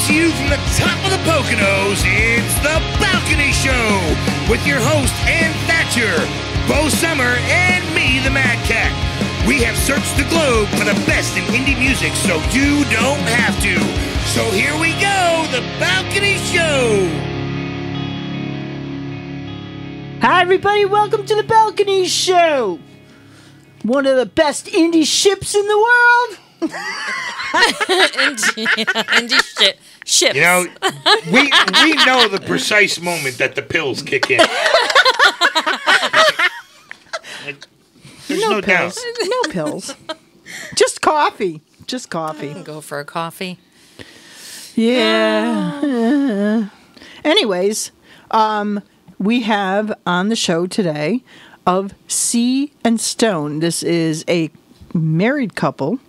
to you from the top of the Poconos, it's The Balcony Show with your host, Ann Thatcher, Bo Sommer, and me, the Mad Cat. We have searched the globe for the best in indie music, so you don't have to. So here we go, The Balcony Show. Hi, everybody. Welcome to The Balcony Show. One of the best indie ships in the world. indie ships. You know, we know the precise moment that the pills kick in. There's no doubt. Pills. No pills. Just coffee. Just coffee. Go for a coffee. Yeah. Anyways, we have on the show today of Sea and Stone. This is a married couple,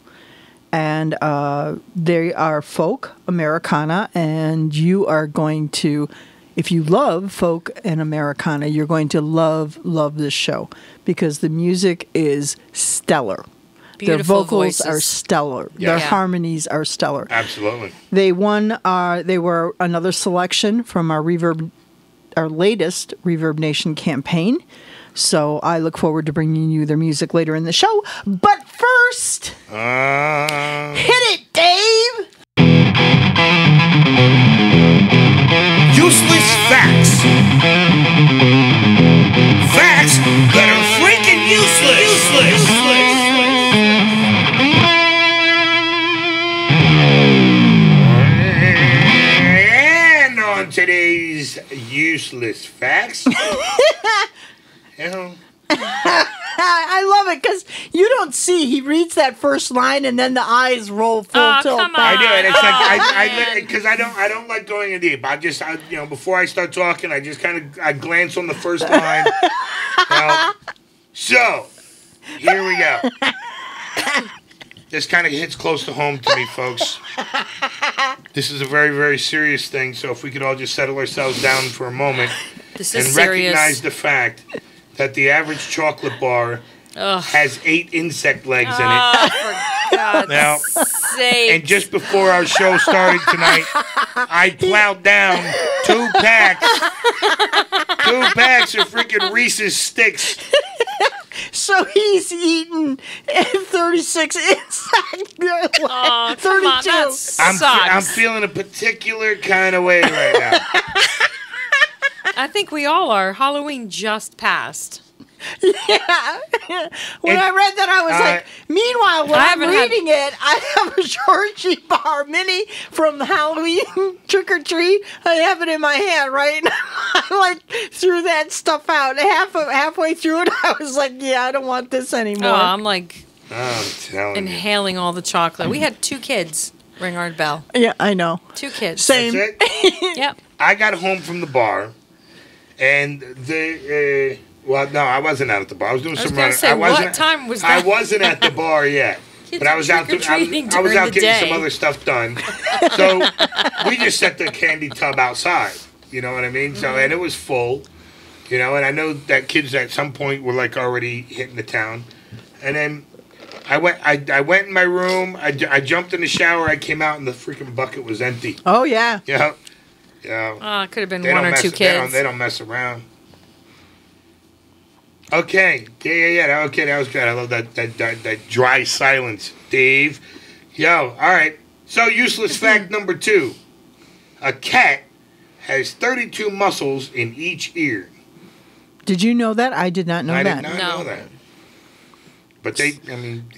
and they are folk Americana, and you are going to, if you love folk and Americana, you're going to love this show because the music is stellar. Beautiful Their vocals voices. are stellar. Yeah. Their harmonies are stellar. Absolutely. They won. They were another selection from our latest Reverbnation campaign. So I look forward to bringing you their music later in the show. But first, hit it, Dave. Useless facts. Facts that are freaking useless. And on today's useless facts, I love it because you don't see. He reads that first line and then the eyes roll full tilt come back. I do, and it's like because I don't like going in deep. I before I start talking, I just I glance on the first line. So here we go. This kind of hits close to home to me, folks. This is a very, very serious thing. So if we could all just settle ourselves down for a moment This and is serious. recognize the fact that the average chocolate bar has 8 insect legs in it. For God's Now, sake. and just before our show started tonight, I plowed down 2 packs. 2 packs of freaking Reese's Sticks. So he's eaten 36 insects. Oh, 32. come on, that sucks. I'm feeling a particular kind of way right now. I think we all are. Halloween just passed. Yeah. When I read that, I was like, meanwhile, when I'm reading it, I have a Georgie bar mini from Halloween Trick or Treat. I have it in my hand, right? And I threw that stuff out. Halfway through it, I was like, yeah, I don't want this anymore. Oh, I'm like I'm telling you. inhaling all the chocolate. We had 2 kids ring our bell. Yeah, I know. 2 kids. Same. That's it? Yep. I got home from the bar, and well, no, I wasn't out at the bar. I was doing some running. Say, what time was that? I wasn't at the bar yet. Kids But I was out. I was out getting some other stuff done. So we just set the candy tub outside. You know what I mean? So and it was full. You know, and I know that kids at some point were already hitting the town. And then I went in my room. I jumped in the shower. I came out and the freaking bucket was empty. Oh, yeah. Yeah. Yeah. Oh, it could have been 1 or 2 kids. They don't mess around. Okay. Yeah. Okay, that was good. I love that dry silence, Dave. Yo, all right. So, useless fact number 2. A cat has 32 muscles in each ear. Did you know that? I did not know that. I did not know that. But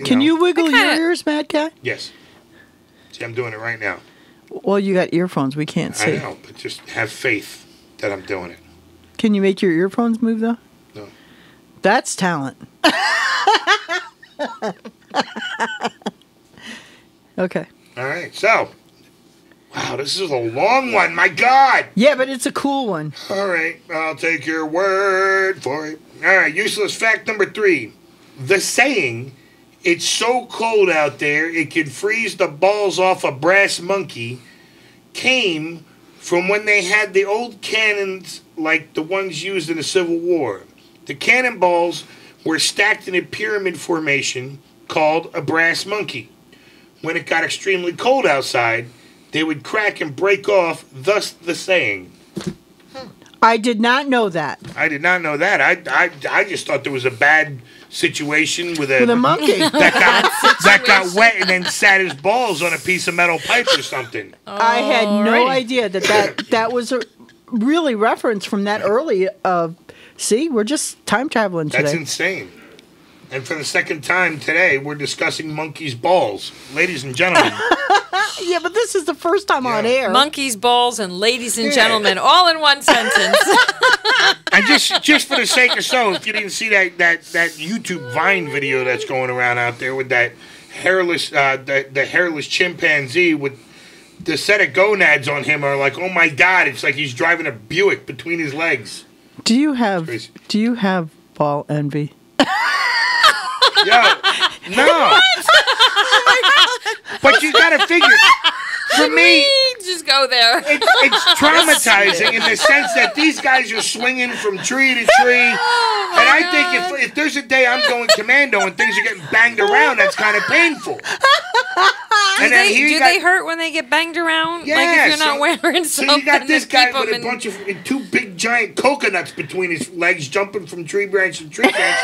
Can you wiggle your ears, Mad Cat? Yes. See, I'm doing it right now. Well, you got earphones. We can't see. I know, but just have faith that I'm doing it. Can you make your earphones move, though? No. That's talent. Okay. All right, so. Wow, this is a long one. My God. Yeah, but it's a cool one. All right, I'll take your word for it. All right, useless fact number 3. The saying, "It's so cold out there, it could freeze the balls off a brass monkey," came from when they had the old cannons like the ones used in the Civil War. The cannonballs were stacked in a pyramid formation called a brass monkey. When it got extremely cold outside, they would crack and break off, thus the saying. I did not know that. I did not know that. I just thought there was a bad situation with a monkey that got wet and then sat his balls on a piece of metal pipe or something. I had no idea that was a really reference from that early. See, we're just time traveling today. That's insane. And for the second time today, we're discussing monkey's balls. Ladies and gentlemen. Yeah, but this is the first time on air. Monkeys, balls, and ladies and gentlemen, all in one sentence. And just for the sake of if you didn't see that YouTube Vine video that's going around out there with that hairless, the hairless chimpanzee with the set of gonads on him are like, oh my God, it's like he's driving a Buick between his legs. Do you have ball envy? Yo, no. But you gotta figure, for me, just go there. It's traumatizing in the sense that these guys are swinging from tree to tree, and I think if there's a day I'm going commando and things are getting banged around, that's kind of painful. Do they hurt when they get banged around? Yeah, like if you're not wearing something. So you got this guy with a bunch of two big giant coconuts between his legs, jumping from tree branch to tree branch,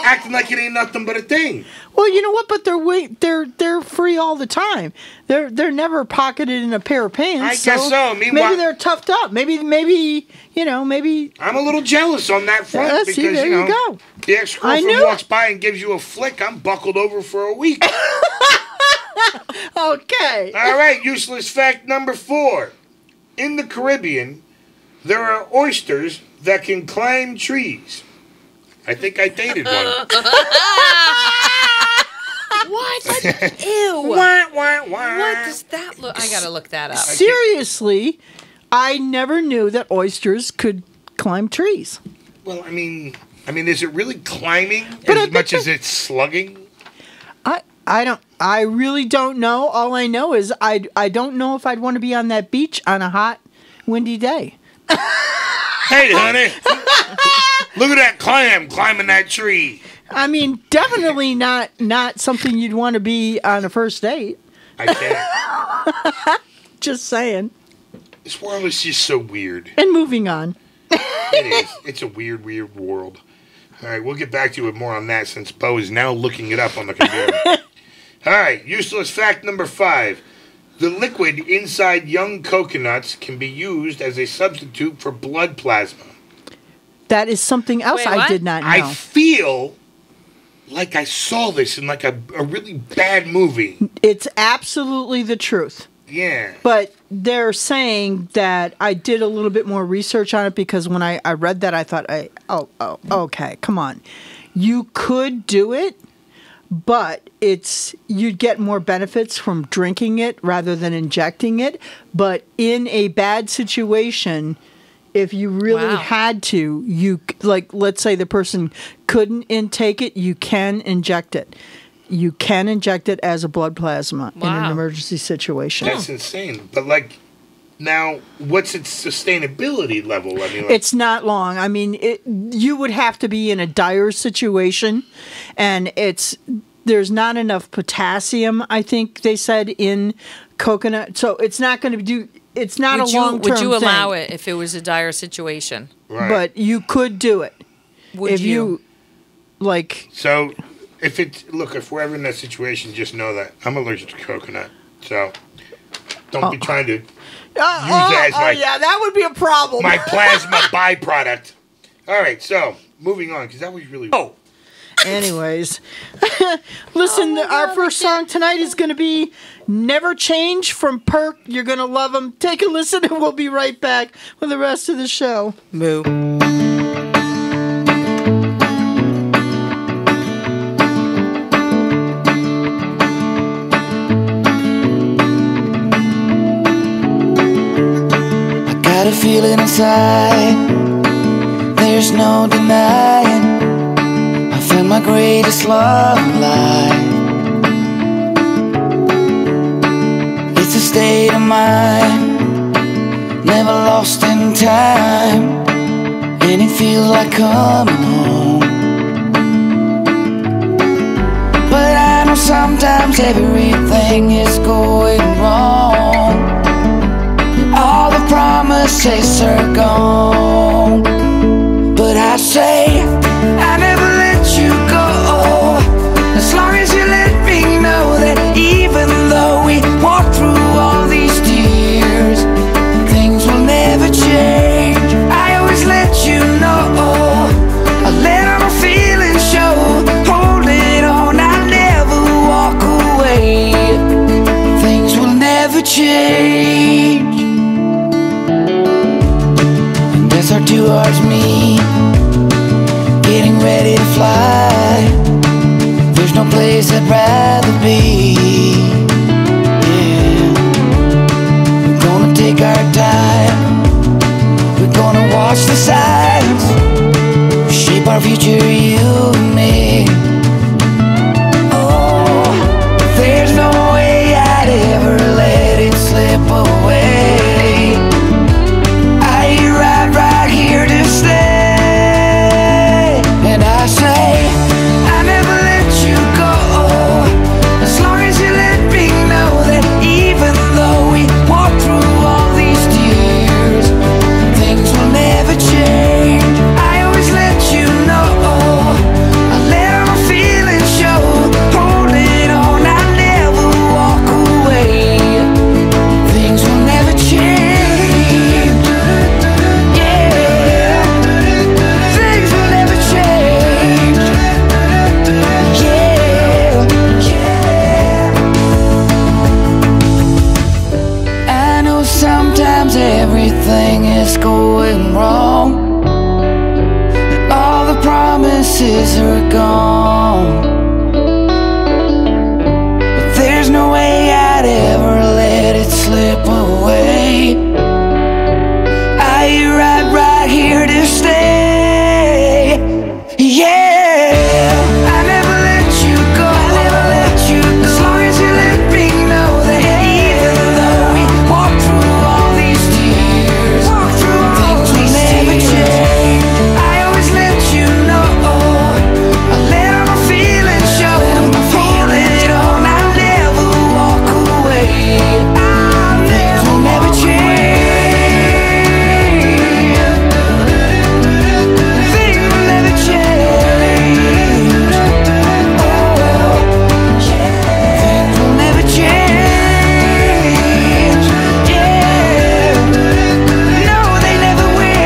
acting like it ain't nothing but a thing. Well, you know what? But they're free all the time. They're never pocketed in a pair of pants. I guess so. Meanwhile, maybe they're toughed up. Maybe I'm a little jealous on that front because see, there you go. The ex-girlfriend walks by and gives you a flick. I'm buckled over for a week. Okay. All right, useless fact number 4. In the Caribbean, there are oysters that can climb trees. I think I dated one. What? Ew. What does that look? I gotta look that up. Seriously, I never knew that oysters could climb trees. Well, I mean, is it really climbing as much as it's slugging? I really don't know. All I know is I don't know if I'd want to be on that beach on a hot, windy day. Hey, honey. Look at that clam climbing that tree. I mean, definitely not something you'd want to be on a first date. I can't. Just saying. This world is just so weird. And moving on. It is. It's a weird, weird world. All right, we'll get back to you with more on that since Bo is now looking it up on the computer. All right, useless fact number 5. The liquid inside young coconuts can be used as a substitute for blood plasma. That is something else I did not know. I feel like I saw this in like a really bad movie. It's absolutely the truth. Yeah. But they're saying that I did a little bit more research on it because when I read that, I thought, okay, come on. You could do it, but you'd get more benefits from drinking it rather than injecting it. But in a bad situation, if you really had to, let's say the person couldn't intake it, you can inject it. You can inject it as a blood plasma in an emergency situation. That's insane. But now, what's its sustainability level? I mean, it's not long. I mean, you would have to be in a dire situation, and there's not enough potassium, I think they said, in coconut. So it's not going to do. It's not a long-term thing. Would you allow it if it was a dire situation? Right. But you could do it. Would you? So, if we're ever in that situation, just know that I'm allergic to coconut. So, don't be trying to use it as that would be a problem. My plasma byproduct. All right, so moving on because that was really. Anyways, listen, our first song tonight is going to be Never Change from PERK. You're going to love them. Take a listen and we'll be right back with the rest of the show. Moo. I got a feeling inside, there's no denying. Found my greatest love in life. It's a state of mind, never lost in time, and it feels like coming home. But I know sometimes everything is going wrong. change. And as our two hearts meet, getting ready to fly, there's no place I'd rather be. Yeah, we're gonna take our time, we're gonna watch the signs shape our future, you and me. Oh, there's no way I'd ever let it slip away. I right here to stay. And I say, I never let you go, as long as you let me know that even though we walk through all these tears, things will never change. I always let you know, I let all my feelings show. Holding on, I never walk away. Things will never change. Yeah, things will never change. Yeah, yeah. I know sometimes everything is going wrong, all the promises are gone, but there's no way I'd ever let it slip away. I right here to stay. Yeah, I never let you go, I never let you go, as long as you let me know that even though we walk through all these tears, things will never change. I always let you know, I let all my feelings show. Hold it on, I'll never walk away. Things will never change. Things will never change. Oh, things will never change. Yeah, no, they never will.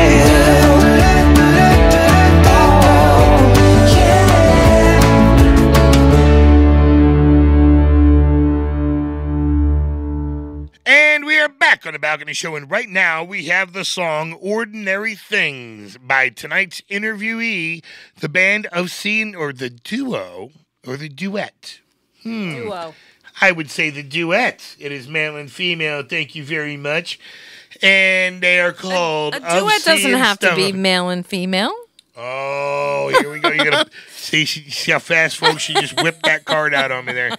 And we are back on the Balcony Show, and right now we have the song Ordinary Things by tonight's interviewee, the band of scene, or the duo, or the duet. Duo. I would say the duet. It is male and female, thank you very much. And they are called A duet doesn't have to be male and female. Oh, here we go. You're gonna see how fast, folks. She just whipped that card out on me there.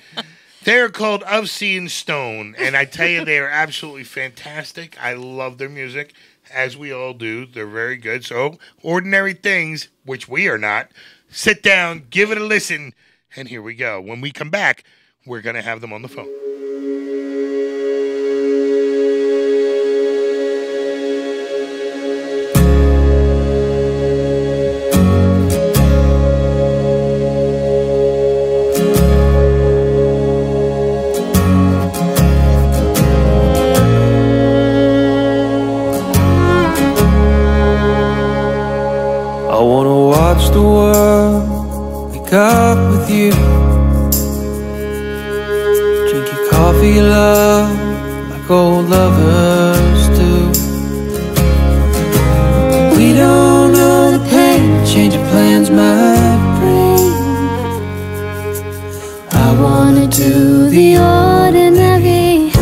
They're called Of Sea and Stone, and I tell you, they are absolutely fantastic. I love their music, as we all do. They're very good. So, Ordinary Things, which we are not, sit down, give it a listen, and here we go. When we come back, we're going to have them on the phone. I wanna watch the world wake up with you. Drink your coffee, love, like old lovers do. We don't know the pain changing plans might bring. I wanna do the ordinary thing.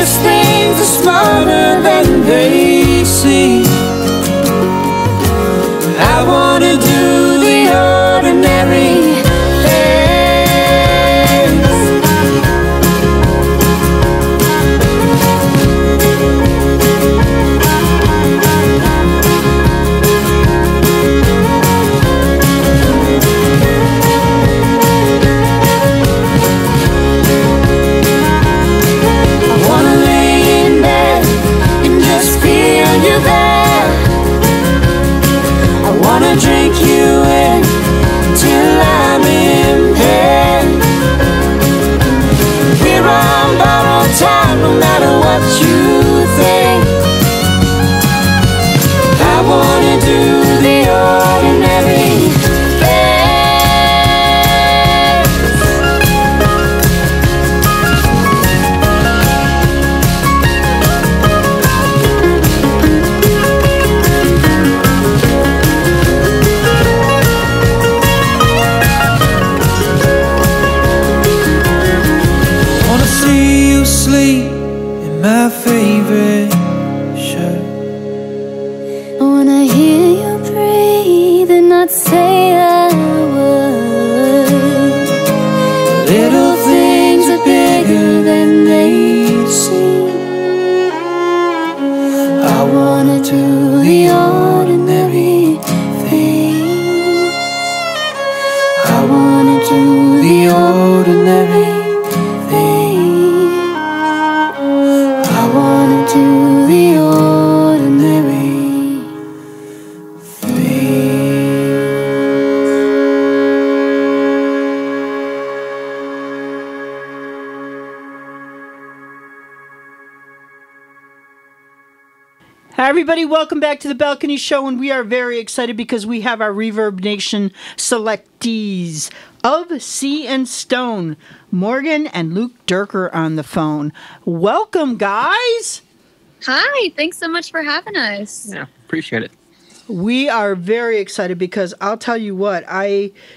Smallest things are smarter than they seem. I wanna do the ordinary things. I wanna lay in bed and just feel you there. I wanna drink you in till I'm impaired. We're on borrowed time, no matter what you think. I wanna do the ordinary my favorite shirt. I wanna hear you breathe and not say a word. Little things are bigger than they seem. I wanna do the ordinary things. I wanna do the ordinary to the ordinary Hi, everybody. Welcome back to the Balcony Show, and we are very excited because we have our Reverbnation selectees of Sea and Stone, Morgan and Luke Durker on the phone. Welcome, guys. Hi, thanks so much for having us. Yeah, appreciate it. We are very excited because I'll tell you what,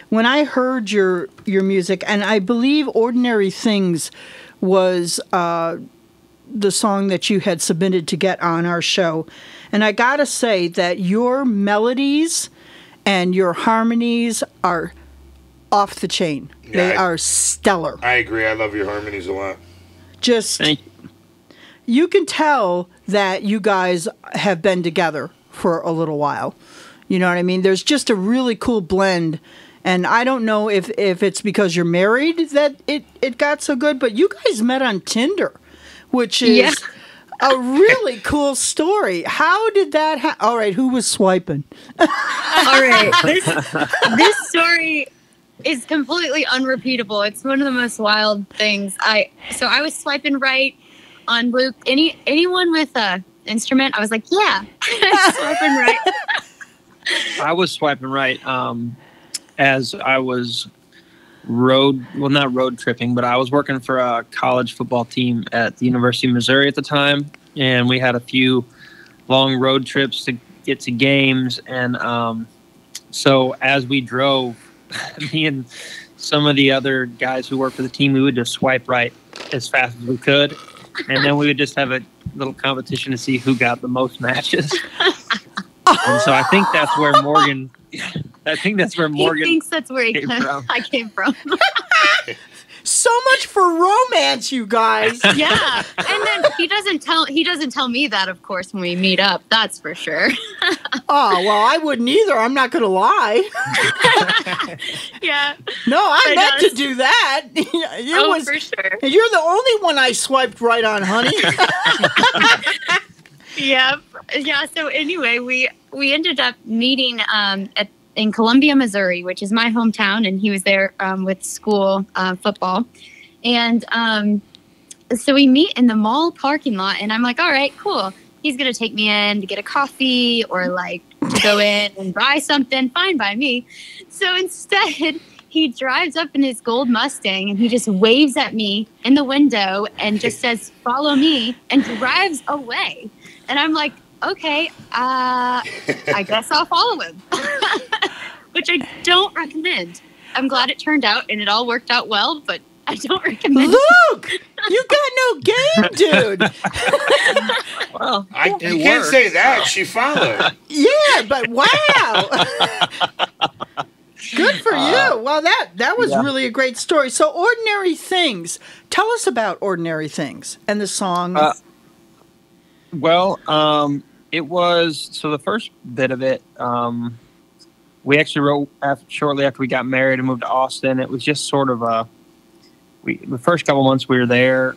when I heard your music, and I believe Ordinary Things was the song that you had submitted to get on our show. And I gotta say that your melodies and your harmonies are off the chain. Yeah, they are stellar. I agree. I love your harmonies a lot. Just, you can tell that you guys have been together for a little while. You know what I mean? There's just a really cool blend. And I don't know if it's because you're married that it got so good, but you guys met on Tinder, which is a really cool story. How did that happen? All right, who was swiping? All right, this story is completely unrepeatable. It's one of the most wild things. I was swiping right on Luke. Anyone with a instrument, I was like, yeah, swiping right. I was swiping right as I was not road tripping, but I was working for a college football team at the University of Missouri at the time, and we had a few long road trips to get to games, and so as we drove, me and some of the other guys who worked for the team, we would just swipe right as fast as we could, and then we would just have a little competition to see who got the most matches. And so I think that's where Morgan. He thinks that's where I came from. So much for romance, you guys. Yeah, and then he doesn't tell me that, of course, when we meet up. That's for sure. Oh well, I wouldn't either. I'm not going to lie. Yeah. No, I meant to do that. For sure. You're the only one I swiped right on, honey. Yeah. So anyway, we ended up meeting in Columbia, Missouri, which is my hometown, and he was there with school football. And so we meet in the mall parking lot, and I'm like, all right, cool. He's going to take me in to get a coffee or like to go in and buy something. Fine by me. So instead, he drives up in his gold Mustang, and he just waves at me in the window and just says, follow me, and drives away. And I'm like, okay, I guess I'll follow him, which I don't recommend. I'm glad it turned out and it all worked out well, but I don't recommend Luke, you got no game Dude. Well, You can't say that. She followed. Yeah, but wow. Good for you. Well, that was really a great story. So, Ordinary Things. Tell us about Ordinary Things and the song. It was, so the first bit of it, we actually wrote shortly after we got married and moved to Austin. It was just sort of the first couple months we were there,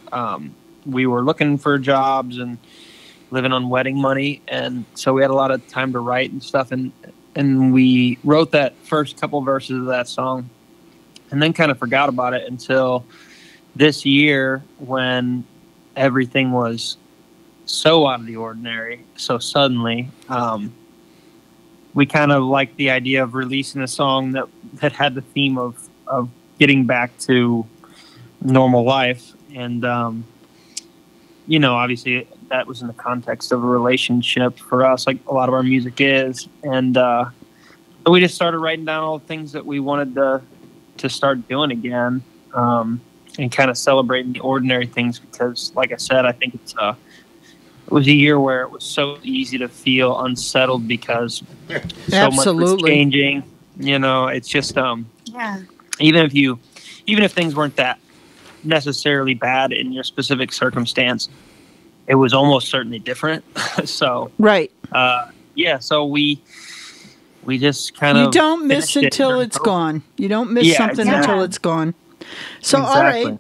we were looking for jobs and living on wedding money. And so we had a lot of time to write and stuff. And we wrote that first couple verses of that song and then kind of forgot about it until this year when everything was so out of the ordinary. So suddenly, we kind of liked the idea of releasing a song that had the theme of getting back to normal life. And, obviously that was in the context of a relationship for us, like a lot of our music is. And we just started writing down all the things that we wanted to start doing again, and kind of celebrating the ordinary things because, like I said, I think it was a year where it was so easy to feel unsettled because so much was changing. It's just even if things weren't that necessarily bad in your specific circumstance, it was almost certainly different. So right. So we just kind of, you don't miss it until it's gone. You don't miss something until it's gone. So all right,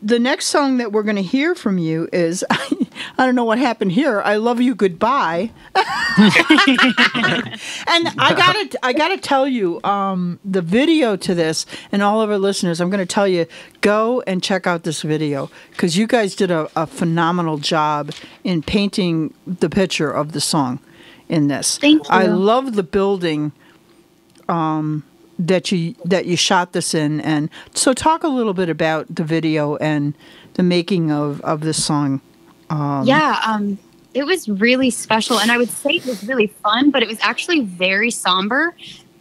the next song that we're going to hear from you is I don't know what happened here. I Love You Goodbye. And I gotta tell you, the video to this, and all of our listeners, I'm going to tell you, go and check out this video because you guys did a phenomenal job in painting the picture of the song in this. Thank you. I love the building that you shot this in, and so talk a little bit about the video and the making of this song. It was really special, and I would say it was really fun, but it was actually very somber,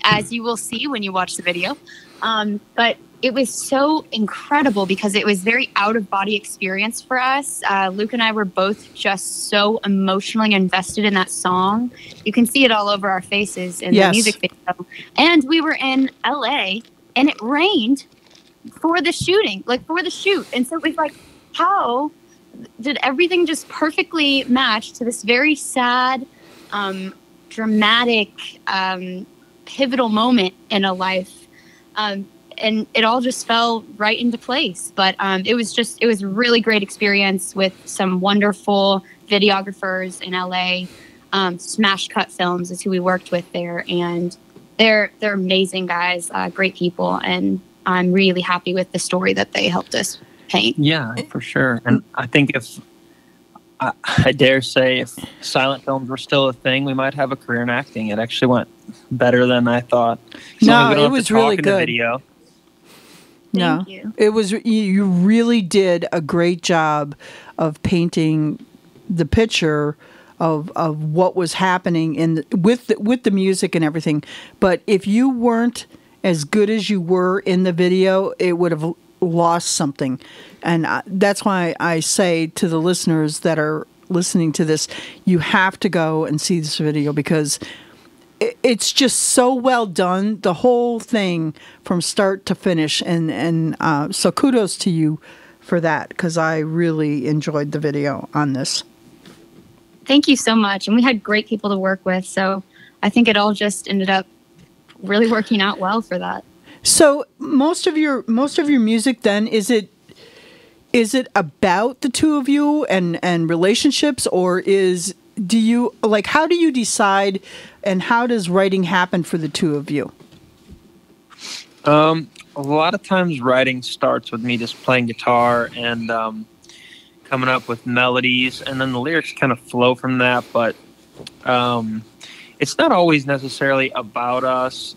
as you will see when you watch the video. But it was so incredible because it was very out-of-body experience for us. Luke and I were both just so emotionally invested in that song. You can see it all over our faces in the music video. And we were in LA, and it rained for the shooting, for the shoot. And so it was like, how did everything just perfectly match to this very sad, dramatic, pivotal moment in a life? And it all just fell right into place. But it was a really great experience with some wonderful videographers in LA. Smash Cut Films is who we worked with there. And they're amazing guys, great people. And I'm really happy with the story that they helped us paint. Yeah, for sure. And I think if I dare say if silent films were still a thing, we might have a career in acting. It actually went better than I thought. No, it was really good. Video. Thank you. It was, you really did a great job of painting the picture of what was happening with the music and everything. But if you weren't as good as you were in the video, it would have lost something. And that's why I say to the listeners that are listening to this, you have to go and see this video because it's just so well done, the whole thing from start to finish. And so kudos to you for that because I really enjoyed the video on this. Thank you so much. And we had great people to work with. So I think it all just ended up really working out well for that. So most of your music then, is it about the two of you and relationships, or how do you decide and how does writing happen for the two of you? A lot of times writing starts with me just playing guitar and coming up with melodies, and then the lyrics kind of flow from that, but it's not always necessarily about us.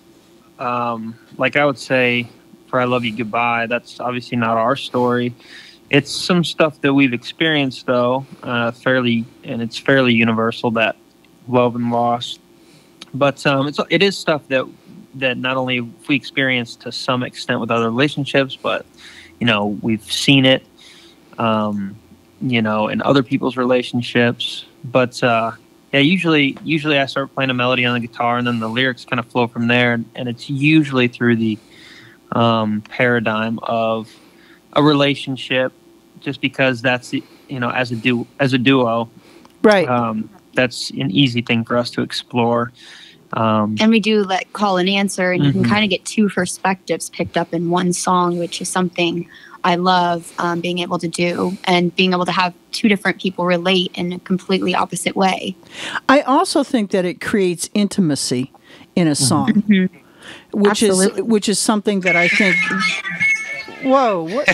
Like I would say for I Love You Goodbye, that's obviously not our story. It's some stuff that we've experienced though, it's fairly universal, that love and loss. But it is stuff that not only we experience to some extent with other relationships, but we've seen it. in other people's relationships. But yeah, usually I start playing a melody on the guitar, and then the lyrics kind of flow from there. And it's usually through the paradigm of a relationship, just because that's as a duo, Right. That's an easy thing for us to explore. And we do call and answer, and you can kind of get two perspectives picked up in one song, which is something I love being able to do, and being able to have two different people relate in a completely opposite way. I also think that it creates intimacy in a song, which is something that I think. Whoa! What?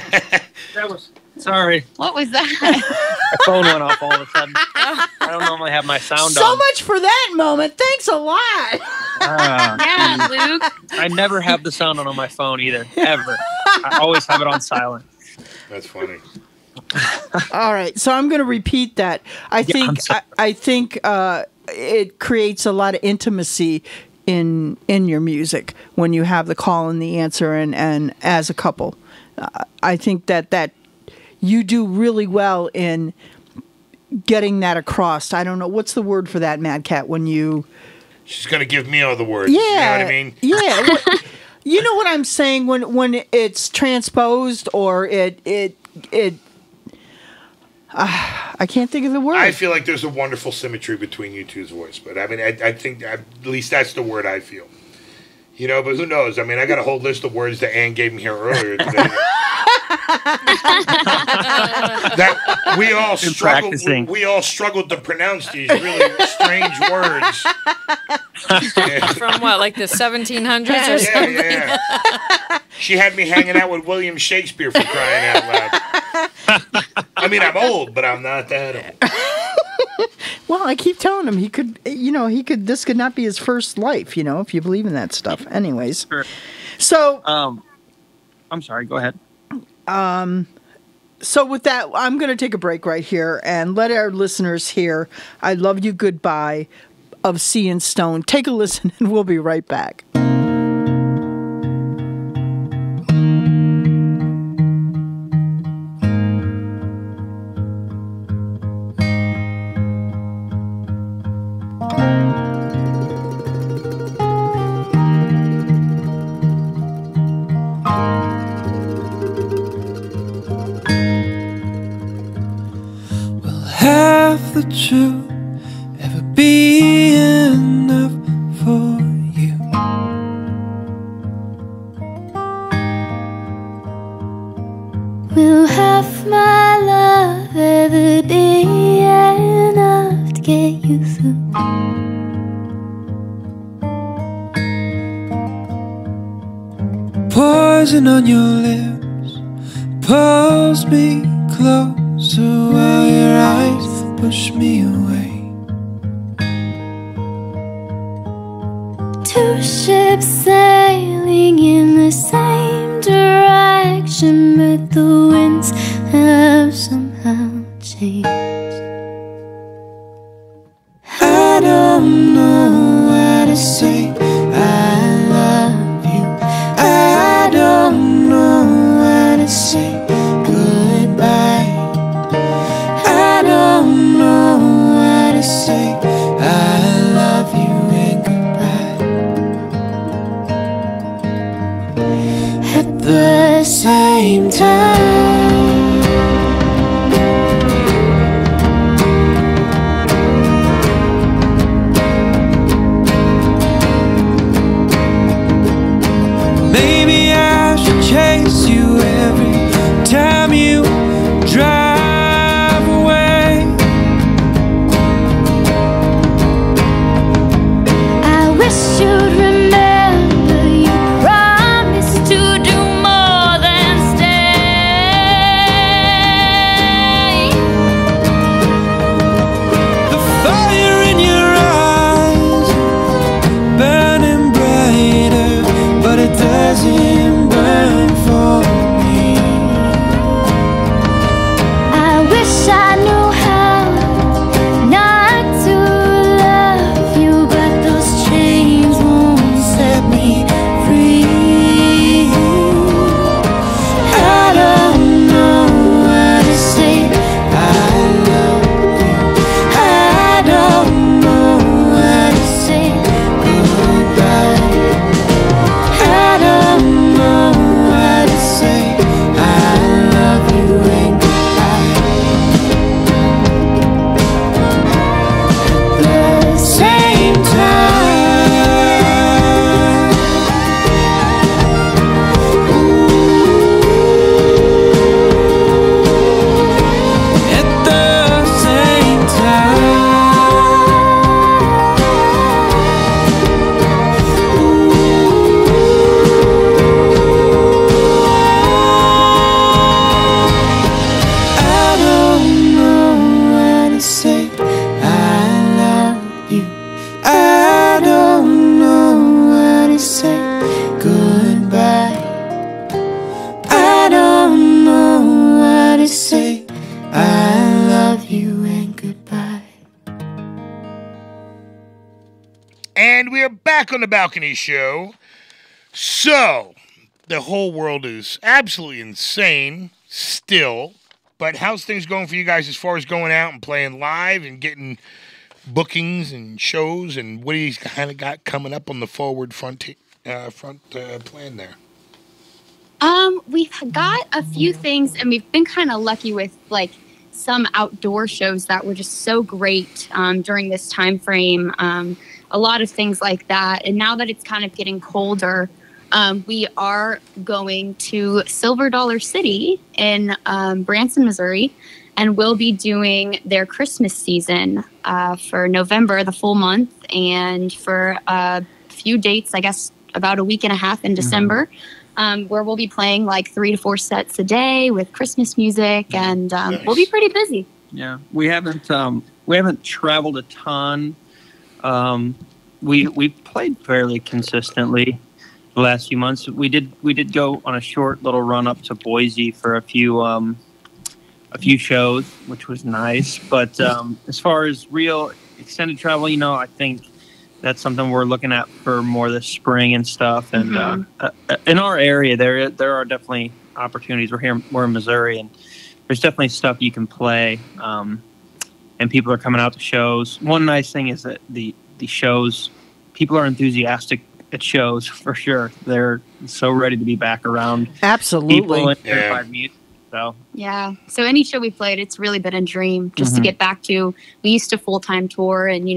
That was sorry. What was that? My phone went off all of a sudden. I don't normally have my sound on. So much for that moment. Thanks a lot. Yeah, Luke. I never have the sound on my phone either, ever. I always have it on silent. That's funny. All right, so I'm going to repeat that. I think it creates a lot of intimacy in your music when you have the call and the answer, and as a couple. I think that you do really well in getting that across. I don't know, what's the word for that, Mad Cat, when you... She's going to give me all the words. Yeah. You know what I mean? Yeah. You know what I'm saying? When it's transposed, or it I can't think of the word. I feel like there's a wonderful symmetry between you two's voice, but I mean, I think at least that's the word I feel. But who knows? I mean, I got a whole list of words that Ann gave me here earlier today. That we all struggled to pronounce these really strange words. From what, like the 1700s or something? Yeah. She had me hanging out with William Shakespeare, for crying out loud. I mean, I'm old, but I'm not that old. Well, I keep telling him this could not be his first life, if you believe in that stuff. Anyways. Sure. So I'm sorry, go ahead. So with that, I'm going to take a break right here and let our listeners hear I Love You Goodbye of Sea and Stone. Take a listen, and we'll be right back. Have the truth ever be enough for you? Will half my love ever be enough to get you through? Poison on your lips pulls me closer while your eyes push me away. Two ships sailing in the same direction, but the winds have somehow changed. I don't know what to say. I love you. I don't know what to say. Goodbye. I don't know what to say. I love you and goodbye. At the same time. Maybe I should chase you every time you drive away. I wish you'd remember you promised to do more than stay. The fire in your eyes burning brighter, but it doesn't burn for me. I wish I knew how not to love you, but those chains won't set me free. I don't know what to say. I I love you and goodbye. And we are back on the Balcony Show. So, the whole world is absolutely insane still. But how's things going for you guys as far as going out and playing live and getting bookings and shows? And what do you kind of got coming up on the forward front plan there? We've got a few things, and we've been kind of lucky with like some outdoor shows that were just so great during this time frame. A lot of things like that. And now that it's kind of getting colder, we are going to Silver Dollar City in Branson, Missouri, and we'll be doing their Christmas season for November, the full month, and for a few dates, I guess about a week and a half in December, where we'll be playing like 3 to 4 sets a day with Christmas music, and Nice. we'll be pretty busy. Yeah, we haven't traveled a ton. We played fairly consistently the last few months. We did go on a short little run up to Boise for a few shows, which was nice. But as far as real extended travel, I think that's something we're looking at for more this spring and stuff. And in our area, there are definitely opportunities. We're in Missouri, and there's definitely stuff you can play. And people are coming out to shows. One nice thing is that the shows, people are enthusiastic at shows for sure. They're so ready to be back around Absolutely. people and live music. So Yeah. So any show we played, it's really been a dream just to get back to. We used to full-time tour, and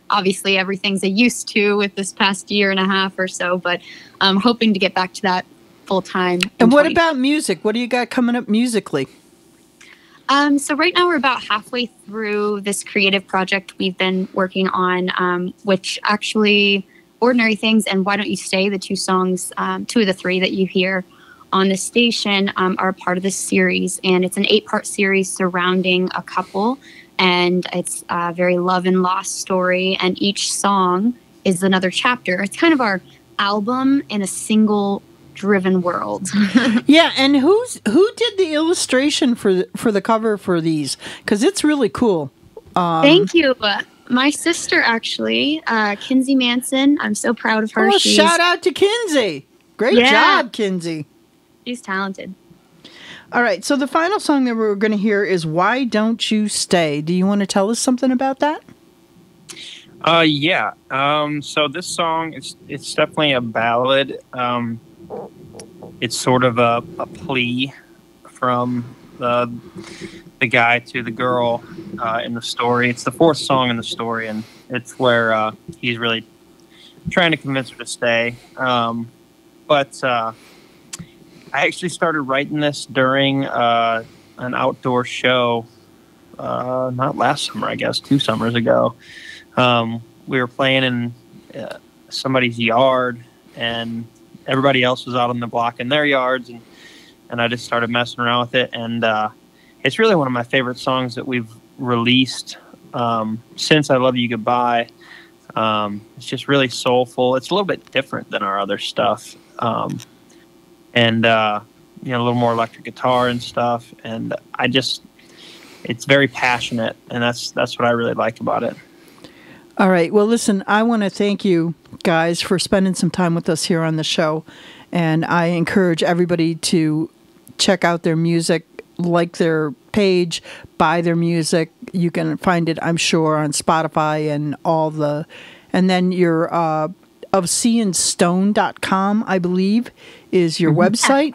obviously everything's a used to with this past year and a half or so, but I'm hoping to get back to that full-time. And what about music? What do you got coming up musically? So right now we're about halfway through this creative project we've been working on, which actually Ordinary Things and Why Don't You Stay, the two songs, 2 of the 3 that you hear on the station are part of this series. And it's an 8-part series surrounding a couple. And it's a very love and loss story. And each song is another chapter. It's kind of our album in a single driven world. Yeah, and who did the illustration for the cover for these? Because it's really cool. Thank you. My sister, actually, Kinsey Manson. I'm so proud of her. Oh, shout out to Kinsey. Great job, Kinsey. She's talented. All right, so the final song that we're going to hear is Why Don't You Stay? Do you want to tell us something about that? Yeah. So this song, it's definitely a ballad. It's sort of a plea from the guy to the girl in the story. It's the 4th song in the story, and it's where he's really trying to convince her to stay. But I actually started writing this during an outdoor show, not last summer, I guess, 2 summers ago. We were playing in somebody's yard, and everybody else was out on the block in their yards, and I just started messing around with it. And it's really one of my favorite songs that we've released since I Love You Goodbye. It's just really soulful. It's a little bit different than our other stuff. And a little more electric guitar and stuff. And it's very passionate, and that's what I really like about it. All right. Well, listen, I want to thank you guys for spending some time with us here on the show. And I encourage everybody to check out their music, like their page, buy their music. You can find it, I'm sure, on Spotify and and then your ofseeandstone.com, I believe, is your website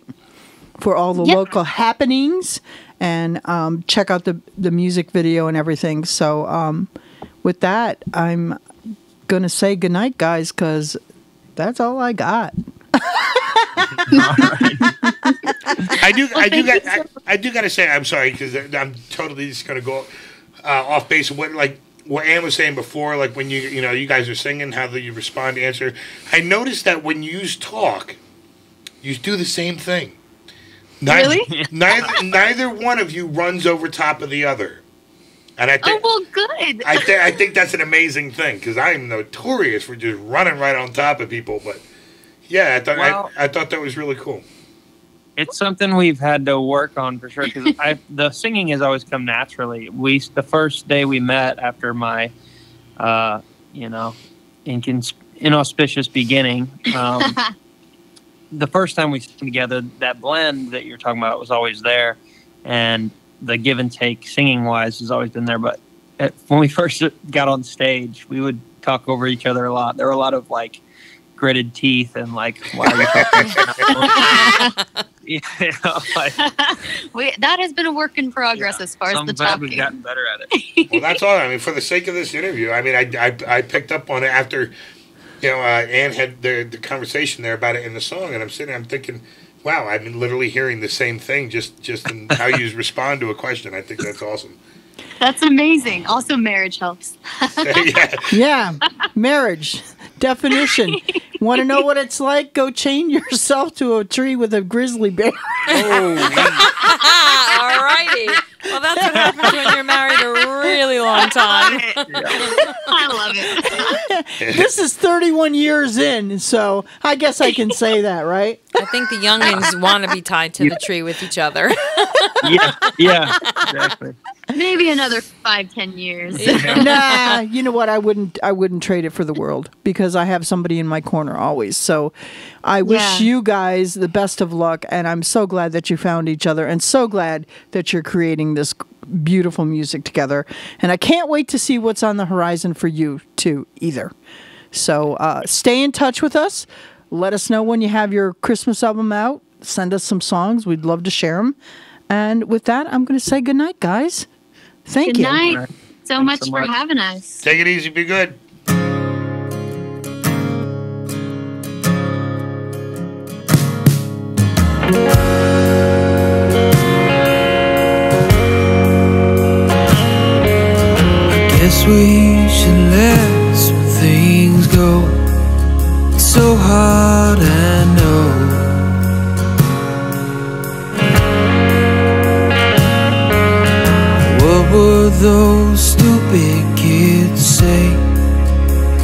for all the local happenings. And check out the music video and everything. So with that, I'm going to say goodnight, guys, because that's all I got. I do got to say, I'm sorry, because I'm totally just going to go off base of what Ann was saying before, like when you guys are singing, how you respond to answer. I noticed that when you talk, you do the same thing. Really? Neither one of you runs over top of the other. And I think, well, good. I think that's an amazing thing, because I'm notorious for just running right on top of people. But yeah, I thought that was really cool. It's something we've had to work on for sure. Because the singing has always come naturally. The first day we met after my, inauspicious beginning. The first time we sang together, that blend that you're talking about was always there, and the give and take singing wise has always been there. But when we first got on stage, we would talk over each other a lot. There were a lot of like gritted teeth and like, why are you talking? That has been a work in progress as far as the talking. We've gotten better at it. Well, that's all. I mean, for the sake of this interview, I mean, I picked up on it after, Ann had the conversation there about it in the song, and I'm sitting, I'm thinking, wow, I've been literally hearing the same thing just in how you respond to a question. I think that's awesome. That's amazing. Also, marriage helps. Yeah, marriage. Definition. Want to know what it's like? Go chain yourself to a tree with a grizzly bear. All righty. Well, that's what happens when you're married a really long time. I love it. This is 31 years in, so I guess I can say that, right? I think the youngins want to be tied to the tree with each other. Yeah, exactly. Maybe another 5-10 years. Nah, you know what? I wouldn't trade it for the world because I have somebody in my corner always. So I wish you guys the best of luck, and I'm so glad that you found each other, and so glad that you're creating this beautiful music together. And I can't wait to see what's on the horizon for you too, either. So stay in touch with us. Let us know when you have your Christmas album out. Send us some songs. We'd love to share them. And with that, I'm going to say good night, guys. Thank you. Good night. So much for having us. Take it easy. Be good. Guess we should let some things go. It's so hard, I know. What would those stupid kids say?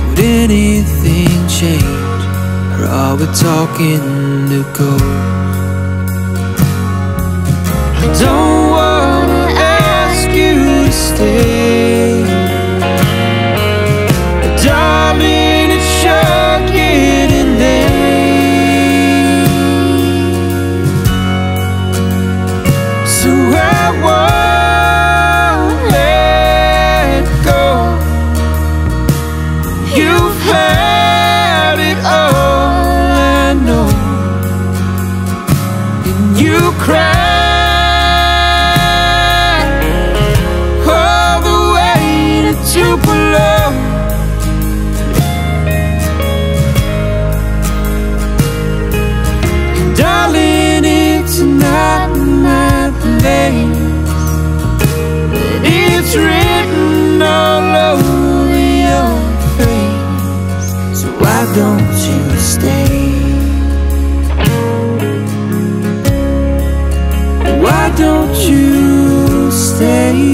Would anything change? Or are we talking to ghosts? I don't wanna ask you to stay, but darling, it's sure getting late. So I won't let go. You've had it all, I know, and you cry Tupelo. Darling, it's not my place, but it's written all over your face. So why don't you stay? Why don't you stay?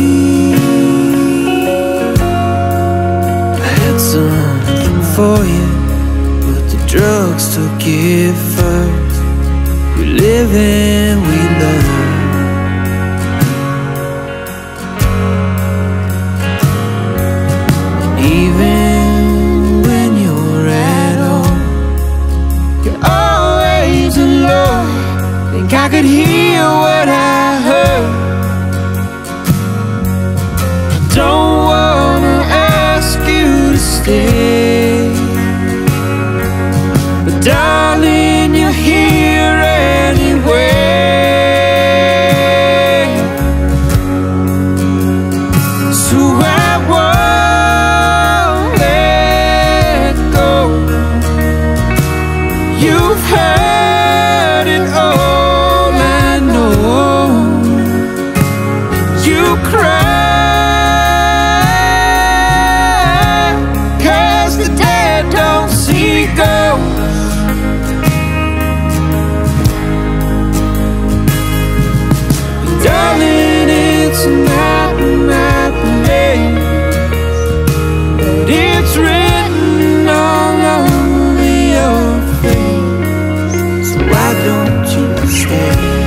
Something for you, but the drugs took it first. We live and we learn. And even when you're at home, you're always alone. Think I could hear what I heard. I don't wanna ask you to stay, but darling, you're here anyway. So I won't let go. You've had it all, I know. You cry darling, it's not my place, but it's written all over your face. So why don't you stay?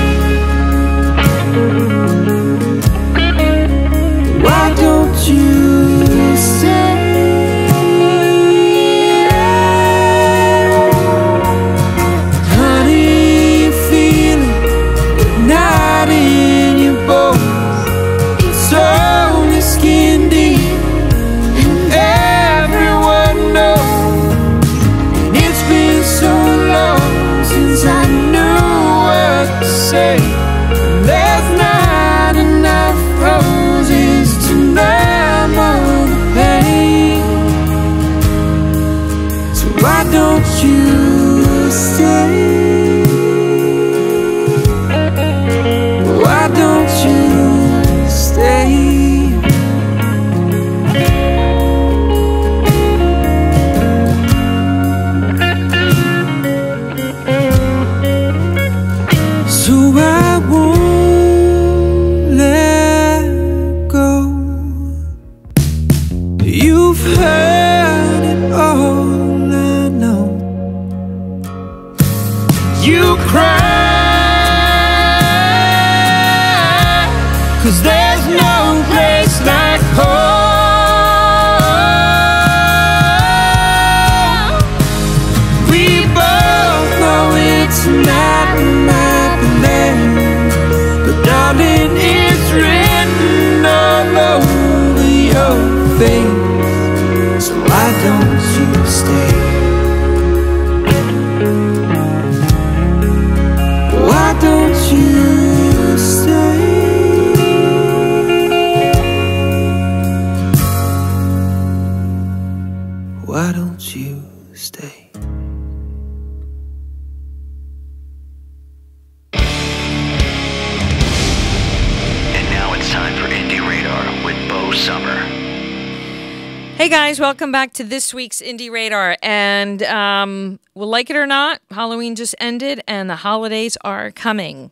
Hey guys, welcome back to this week's Indie Radar. And well, like it or not, Halloween just ended and the holidays are coming.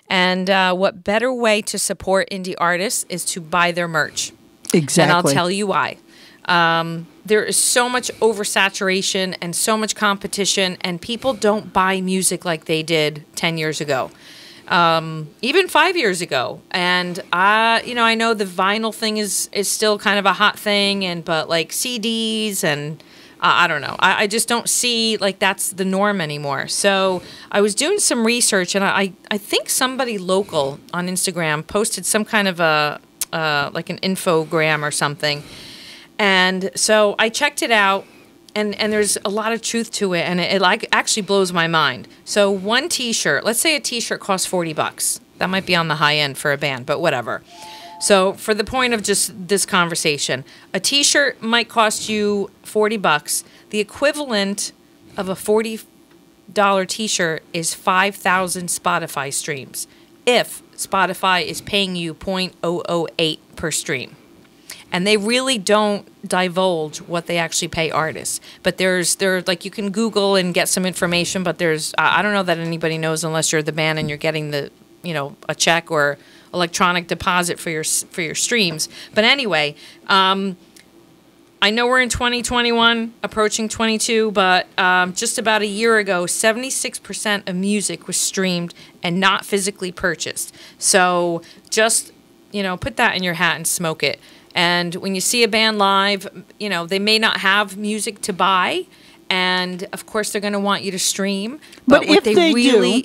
And what better way to support indie artists is to buy their merch. Exactly. And I'll tell you why. There is so much oversaturation and so much competition, and people don't buy music like they did 10 years ago. Even 5 years ago. And I know the vinyl thing is still kind of a hot thing, but like CDs and I don't know. I just don't see like that's the norm anymore. So I was doing some research, and I think somebody local on Instagram posted some kind of a like an infogram or something. And so I checked it out. And there's a lot of truth to it, and it like actually blows my mind. So one T-shirt, let's say a T-shirt costs $40. That might be on the high end for a band, but whatever. So for the point of just this conversation, a T-shirt might cost you $40. The equivalent of a $40 T-shirt is 5,000 Spotify streams, if Spotify is paying you 0.008 per stream. And they really don't divulge what they actually pay artists. But there's like you can Google and get some information, but there's I don't know that anybody knows unless you're the band and you're getting the a check or electronic deposit for your streams. But anyway, I know we're in 2021, approaching 22, but just about a year ago, 76% of music was streamed and not physically purchased. So just put that in your hat and smoke it. And when you see a band live, they may not have music to buy, and of course they're going to want you to stream. But if they really,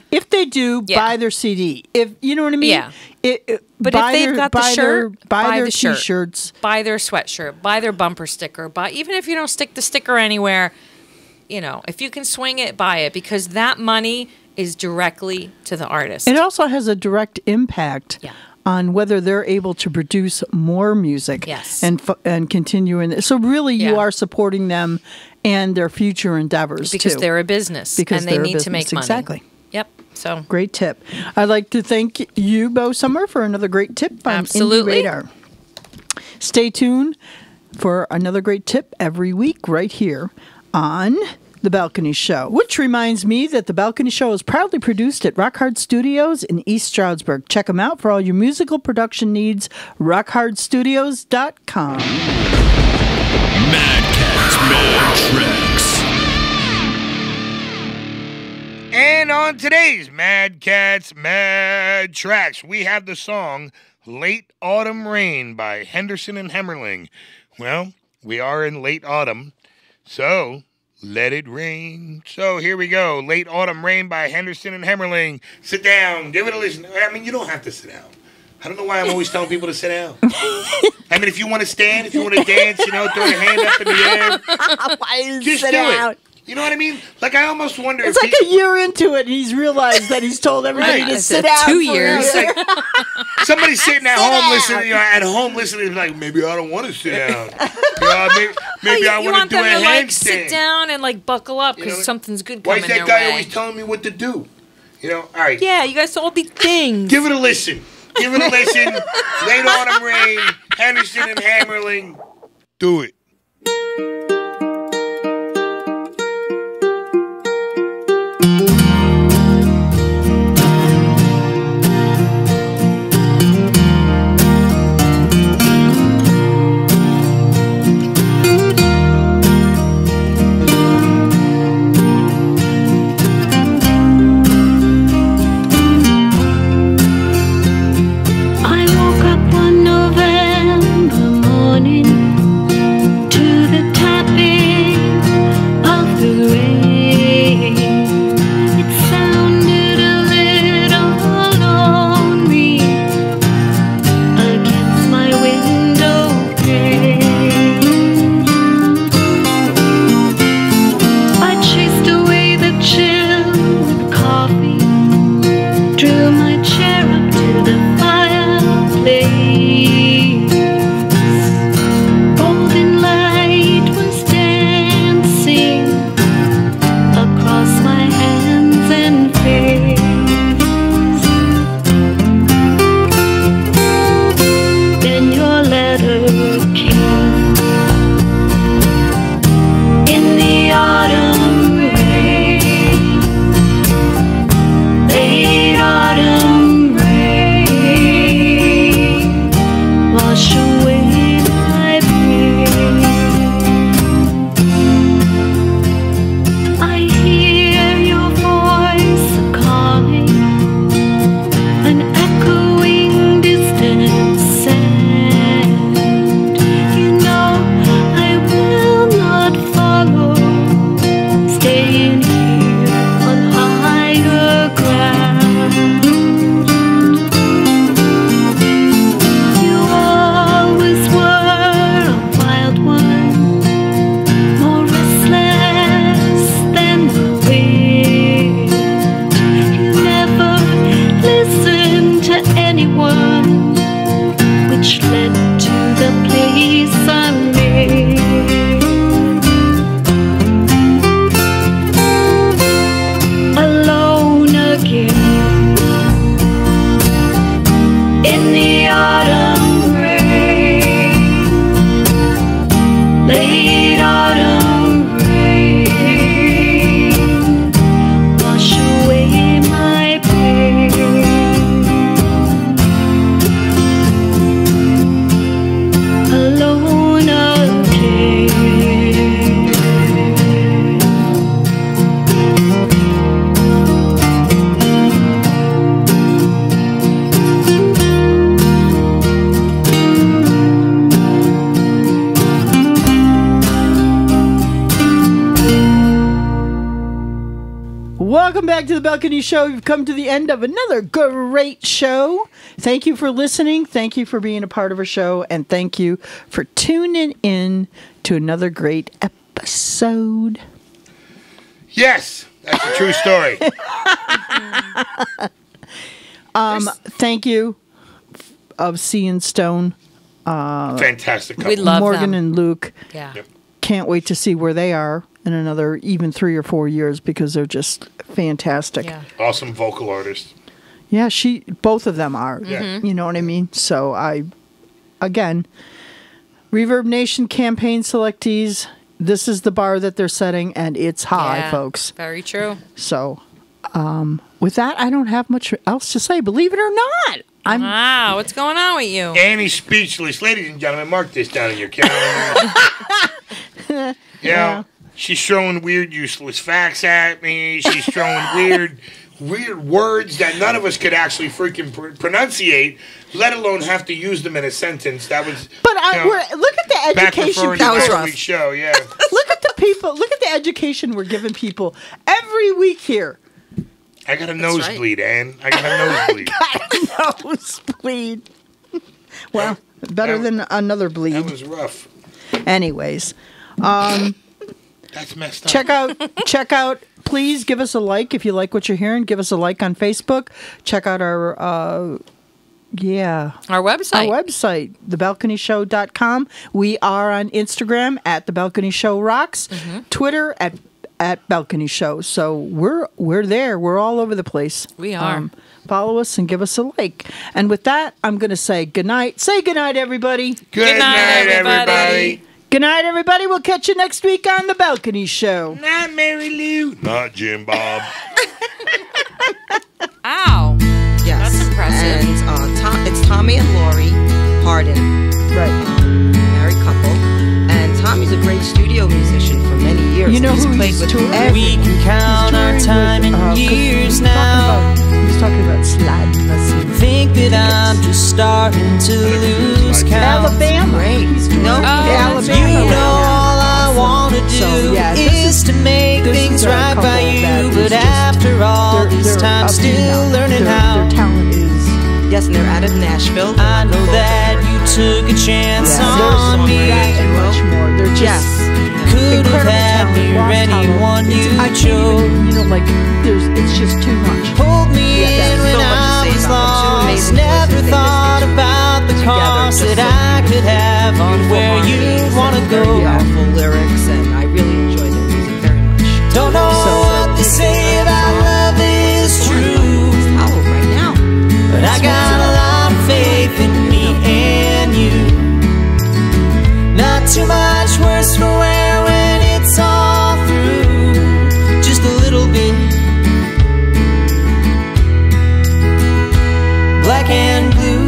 if they do, buy their CD. If you know what I mean, But if they've got the shirt, buy their shirt, T-shirts, buy their sweatshirt, buy their bumper sticker, even if you don't stick the sticker anywhere, if you can swing it, buy it, because that money is directly to the artist. It also has a direct impact. Yeah. On whether they're able to produce more music, and continue in. So really, you are supporting them and their future endeavors because they're a business, and they need to make money. Exactly. Yep. So great tip. I'd like to thank you, Bo Sommer, for another great tip on Indie Radar. Stay tuned for another great tip every week right here on The Balcony Show, which reminds me that The Balcony Show is proudly produced at Rock Hard Studios in East Stroudsburg. Check them out for all your musical production needs, rockhardstudios.com. Mad Cats, Mad Tracks. And on today's Mad Cats, Mad Tracks, we have the song Late Autumn Rain by Henderson and Hemmerling. Well, we are in late autumn, so let it rain. So here we go. Late Autumn Rain by Henderson and Hemmerling. Sit down. Give it a listen. I mean, you don't have to sit down. I don't know why I'm always telling people to sit down. I mean, if you want to stand, if you want to dance, throw your hand up in the air. Why just sit do down? It. You know what I mean? Like, I almost wonder it's like a year into it, and he's realized that he's told everybody to sit down. 2 years. Like, somebody's sitting at home listening, like, maybe I don't want to sit down. Maybe I want to do a handstand. Like, sit down and like buckle up because something's good coming their way. Why is that guy always telling me what to do? All right. Yeah, you guys all these things. Give it a listen. Give it a listen. Late Autumn Rain, Henderson and Hemmerling. Do it. November morning to the tap wash away my pain. I hear your voice calling, an echoing distant sound. You know I will not follow, staying here on higher ground. You always were a wild one, more restless than the wind. You never listened to anyone, which led to the place I made. Alone again in the autumn rain, late autumn rain, wash away my pain. Alone again. Welcome back to the Balcony Show. We've come to the end of another great show. Thank you for listening. Thank you for being a part of our show. And thank you for tuning in to another great episode. Yes, that's a true story. Thank you of C and Stone, Fantastic couple. We love Morgan them. and Luke. Yeah. Yep. Can't wait to see where they are in another even 3 or 4 years because they're just fantastic. Yeah. Awesome vocal artist. Yeah, both of them are. Yeah. You know what I mean? So again, Reverbnation campaign selectees, this is the bar that they're setting and it's high, Yeah. folks. Very true. So, with that, I don't have much else to say, believe it or not. Wow, what's going on with you? Annie's speechless. Ladies and gentlemen, mark this down in your calendar. Yeah. She's throwing weird, useless facts at me. She's throwing weird words that none of us could actually freaking pronunciate, let alone have to use them in a sentence. That was. But look at the back education. referring to last week's show. Yeah. Look at the people. Look at the education we're giving people every week here. I got a nosebleed, Ann. I got a nosebleed. Got a nosebleed. Well, better than another bleed. That was rough. Anyways, That's messed up. check out. Please give us a like if you like what you're hearing. Give us a like on Facebook. Check out our Our website. Our website, thebalconyshow.com. We are on Instagram at The Balcony Show Rocks, Twitter at Balcony Show. So we're there. We're all over the place. We are. Follow us and give us a like. And with that, I'm going to say goodnight. Say goodnight, everybody. Good night, everybody. Good night, everybody. We'll catch you next week on The Balcony Show. Not Mary Lou. Not Jim Bob. Ow. Yes. That's impressive. And it's Tommy and Lori Hardin, Right. married couple. And Tommy's a great studio musician for many years. You know He's who played he's with touring with? every- We can count our time in years now. He was talking about sliding. Let's see. Think that I'm just starting to lose count. Alabama. Great. He's touring No, with Alabama. You know all I want to do So, yeah, this is to make this things is a right by couple you. that is But just- after all this they're time, up to still now. learning Their how. talent is. Yes, and they're out of Nashville. I know that you took a chance Yeah, on me. that and much more. They're just Yes. Could have incredible had talent, me or raw anyone talent. you I can't chose. even, like, it's just too much. Hold me Yeah, in there's when so much to I say was about them. Two lost. amazing Never voices. They thought just about the together, cost just that so I could have on where harmonies you'd want to and go. very powerful lyrics, and I really enjoy their music very much. Don't know what they say about love is true, Oh, right now. but I got a lot of faith in me and you. Not too much worse for wear when it's all through. Just a little bit black and blue.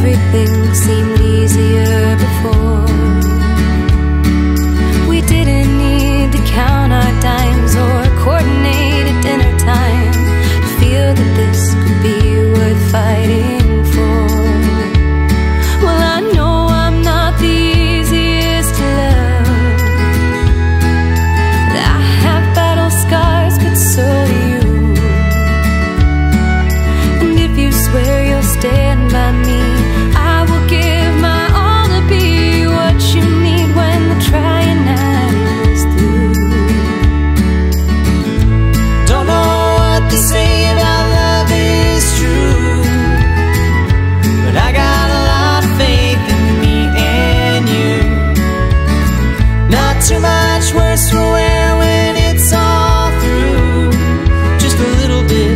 everything seemed easier before. We didn't need to count our dimes or coordinate a dinner time to feel that this could be worth fighting for. Well, I know I'm not the easiest to love. I have battle scars, but so do you. And if you swear you'll stand by me, I will give my all to be what you need when the trying night is through. Don't know what they say about love is true, but I got a lot of faith in me and you. Not too much worse for wear when it's all through. Just a little bit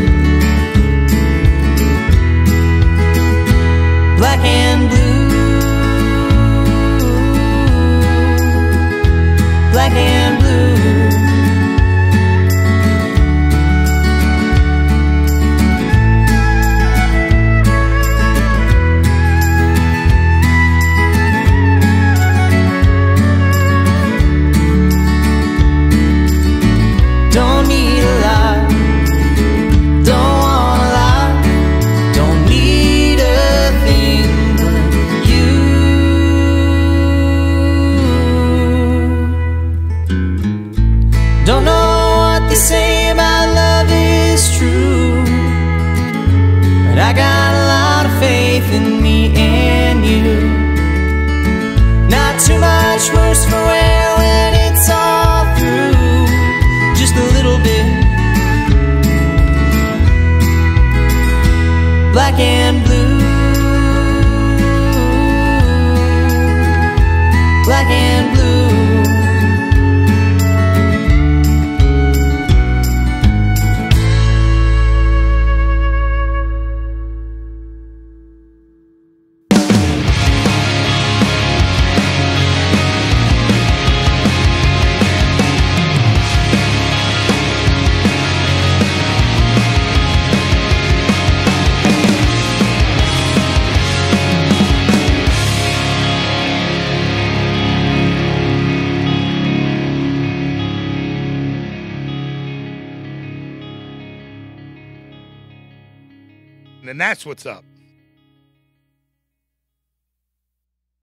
black and blue, black and blue. Don't need a lot, don't want a lot, don't need a thing but you. Don't know what they say about love is true, but I got a lot of faith in me and you. Not too much worse for wear when it's all through. Just a little bit black and blue, black and blue. And that's what's up.